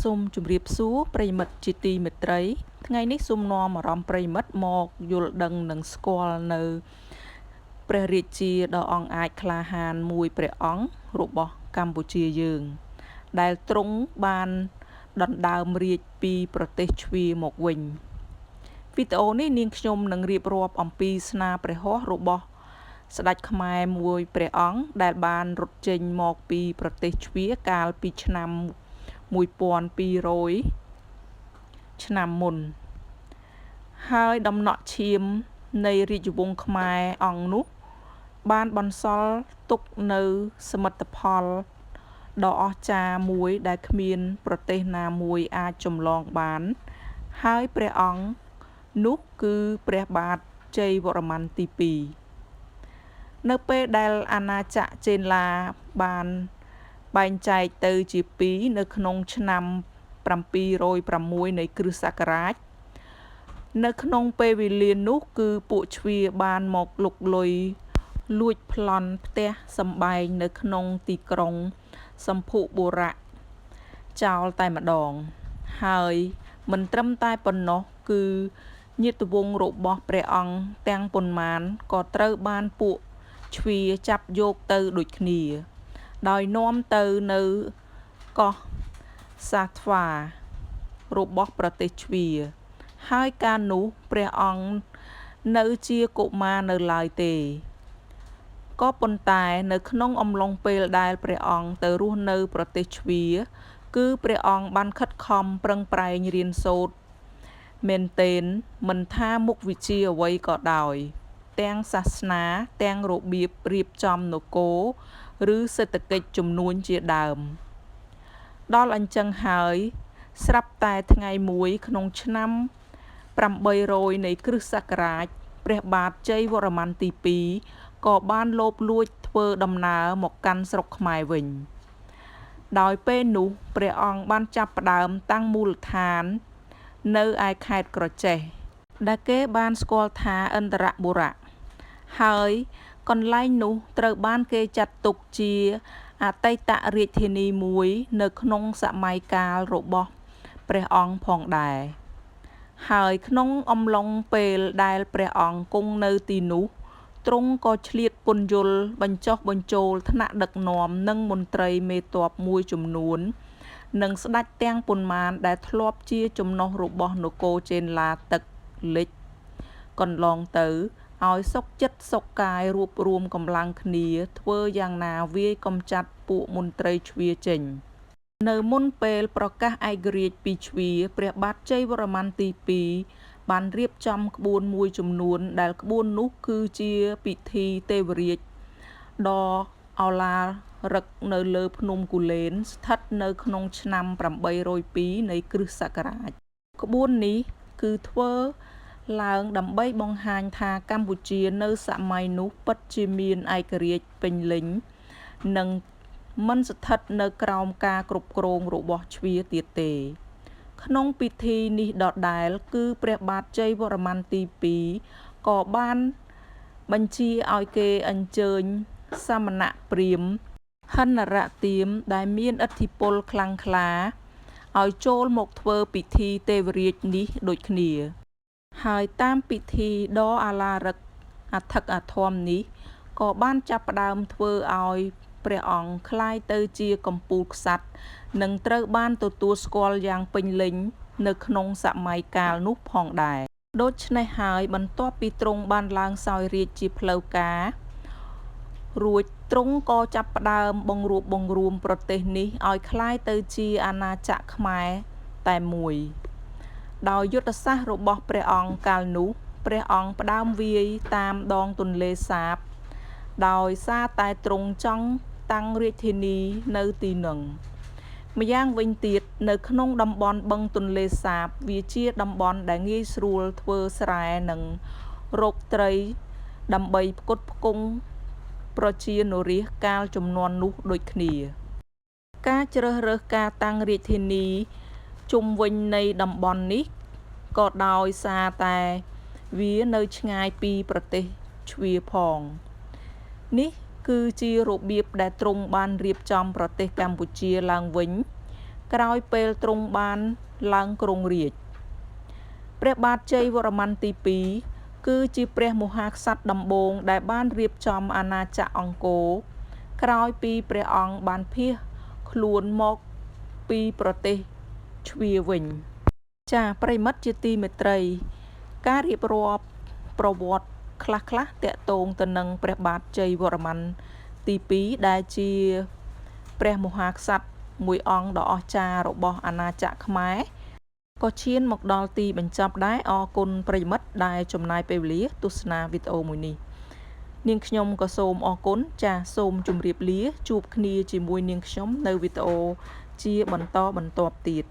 សូមជម្រាបសួរប្រិយមិត្តជាទីមេត្រីថ្ងៃនេះសូមនាំអារម្មណ៍ប្រិយមិត្តមកយល់ដឹងនិងស្គាល់នៅព្រះរាជាដ៏អង់អាចក្លាហានមួយព្រះអង្គរបស់កម្ពុជាយើងដែលទ្រង់បានដណ្ដើមរាជពីប្រទេសជ្វាមកវិញវីដេអូនេះនាងខ្ញុំនឹងរៀបរាប់អំពីស្នាព្រះហស្ថរបស់ស្ដេចខ្មែរមួយព្រះអង្គដែលបានរត់ចេញមកពីប្រទេសជ្វាកាលពីឆ្នាំ1200ឆ្នាំមុនហើយដំណក់ឈាមនៃរាជវង្សខ្មែរអង្គនោះបានបន្សល់ទុកនៅសមិទ្ធផលដ៏អស្ចារ្យមួយដែលគ្មានប្រទេសណាមួយអាចចម្លងបានហើយព្រះអង្គនោះគឺព្រះបាទជ័យវរ្ម័នទី2នៅពេលដែលអាណាចក្រចេនឡាបានបែងចែកទៅជា2នៅក្នុងឆ្នាំ706នៃគ្រិស្តសករាជនៅក្នុងពេលវេលានោះគឺពួកជ្វាបានមកលុកលុយលួចប្លន់ផ្ទះសម្បែងនៅក្នុងទីក្រុងសម្ភុបុរៈចោលតែម្ដងហើយមិនត្រឹមតែប៉ុណ្ណោះគឺញាតិវង្សរបស់ព្រះអង្គទាំងប៉ុន្មានក៏ត្រូវបានពួកជ្វាចាប់យកទៅដូចគ្នាដោយនាំទៅនៅកោះសាថ្វារបស់ប្រទេសជ្វាហើយកាលនោះព្រះអង្គនៅជាកុមារនៅឡើយទេក៏ប៉ុន្តែនៅក្នុងអំឡុងពេលដែលព្រះអង្គទៅរស់នៅប្រទេសជ្វាគឺព្រះអង្គបានខិតខំប្រឹងប្រែងរៀនសូត្រមែនទែនមិនថាមុខវិជ្ជាអ្វីក៏ដោយទាំងសាសនាទាំងរបៀបរៀបចំនគរឬសេដ្ឋកិច្ចជំនួញជាដើមដល់អញ្ចឹងហើយស្រាប់តែថ្ងៃមួយក្នុងឆ្នាំ800នៃគ្រិស្តសករាជព្រះបាទជ័យវរ្ម័នទី2ក៏បានលបលួចធ្វើដំណើរមកកាន់ស្រុកខ្មែរវិញដោយពេលនោះព្រះអង្គបានចាប់ផ្ដើមតាំងមូលដ្ឋាននៅឯខេត្តក្រចេះដែលគេបានស្គាល់ថាឥន្ទរបុរៈហើយកន្លែងនោះត្រូវបានគេចាត់ទុកជាអតីតរាជធានីមួយនៅក្នុងសម័យកាលរបស់ព្រះអង្គផងដែរហើយក្នុងអំឡុងពេលដែលព្រះអង្គគង់នៅទីនោះទ្រង់ក៏ឆ្លៀតពន្យល់បញ្ចុះបញ្ចូលថ្នាក់ដឹកនាំនិងមន្ត្រីមេទ័ពមួយចំនួននិងស្ដេចទាំងប៉ុន្មានដែលធ្លាប់ជាចំណុះរបស់នគរចេនឡាទឹកលិចកន្លងទៅឲ្យសុខចិត្តសុខកាយរួបរวมកម្លាំងគ្នាធ្វើយ៉ាងណាវាយកំចាត់ពួកមន្ត្រីជ្វាចេញនៅមុនពេលប្រកាសឯករាជ្យពីជ្វាព្រះបាទជ័យវរ្ម័នទី2បានរៀបចំក្បួនមួយចំនួនដែលក្បួននោះគឺជាពិធីទេវរាជដ៏ឱឡារិកនៅលើភ្នំគូលែនស្ថិតនៅក្នុងឆ្នាំ802នៃគ្រិស្តសករាជក្បួននេះគឺធ្វើឡើងដើម្បីបង្ហាញថាកម្ពុជានៅសម័យនោះពិតជាមានឯករាជ្យពេញលេញនិងមិនស្ថិតនៅក្រោមការគ្រប់គ្រងរបស់ជ្វាទៀតទេក្នុងពិធីនេះដដែលគឺព្រះបាទជ័យវរ្ម័នទី2ក៏បានបញ្ជាឲ្យគេអញ្ជើញសមណព្រាហ្មណ៍ហិនរទាមដែលមានឥទ្ធិពលខ្លាំងក្លាឲ្យចូលមកធ្វើពិធីទេវរាជនេះដូចគ្នាហើយតាមពិធីដ៏អាឡារិកអធិកអធមនេះក៏បានចាប់ផ្ដើមធ្វើឲ្យព្រះអង្គคล้ายទៅជាកម្ពុជាក្សត្រនិងត្រូវបានទទួលស្គាល់យ៉ាងពេញលេញនៅក្នុងសម័យកាលនោះផងដែរដូច្នេះហើយបន្ទាប់ពីទ្រង់បានឡើងសោយរាជ្យជាផ្លូវការរួចទ្រង់ក៏ចាប់ផ្ដើមបង្រួបបង្រួមប្រទេសនេះឲ្យคล้ายទៅជាអាណាចក្រខ្មែរតែមួយដោយយុទ្ធសាស្ត្ររបស់ព្រះអង្គកាលនោះព្រះអង្គផ្ដើមវាយតាមដងទន្លេសាបដោយសារតែទ្រង់ចង់តាំងរាជធានីនៅទីនោះម្យ៉ាងវិញទៀតនៅក្នុងតំបន់បឹងទន្លេសាបវាជាតំបន់ដែលងាយស្រួលធ្វើស្រែនិងរកត្រីដើម្បីផ្គត់ផ្គង់ប្រជានុរាស្ត្រកាលជំនាន់នោះដូចគ្នាការជ្រើសរើសការតាំងរាជធានីជុំវិញនៃតំបន់នេះក៏ដោយសារតែវានៅឆ្ងាយពីប្រទេសជ្វាផងនេះគឺជារបៀបដែលទ្រង់បានរៀបចំប្រទេសកម្ពុជាឡើងវិញ ក្រោយពេលទ្រង់បានឡើងគ្រងរាជ្យព្រះបាទជ័យវរ្ម័នទី2គឺជាព្រះមហាក្សត្រដំបូងដែលបានរៀបចំអាណាចក្រអង្គរក្រោយពីព្រះអង្គបានភៀសខ្លួនមកពីប្រទេសជ្វាវិញចាប្រិមិត្តជាទីមេត្រីការរៀបរាប់ប្រវត្តិខ្លះតាក់ទងទៅនឹងព្រះបាទជ័យវរ្ម័នទី2ដែលជាព្រះមហាក្សត្រមួយអង្គដ៏អស្ចារ្យរបស់អាណាចក្រខ្មែរក៏ឈានមកដល់ទីបញ្ចប់ដែរអរគុណប្រិយមិត្តដែលចំណាយពេលវេលាទស្សនាវីដេអូមួយនេះនាងខ្ញុំក៏សូមអរគុណចាសសូមជម្រាបលាជួបគ្នាជាមួយនាងខ្ញុំនៅវីដេអូជាបន្តបន្ទាប់ទៀត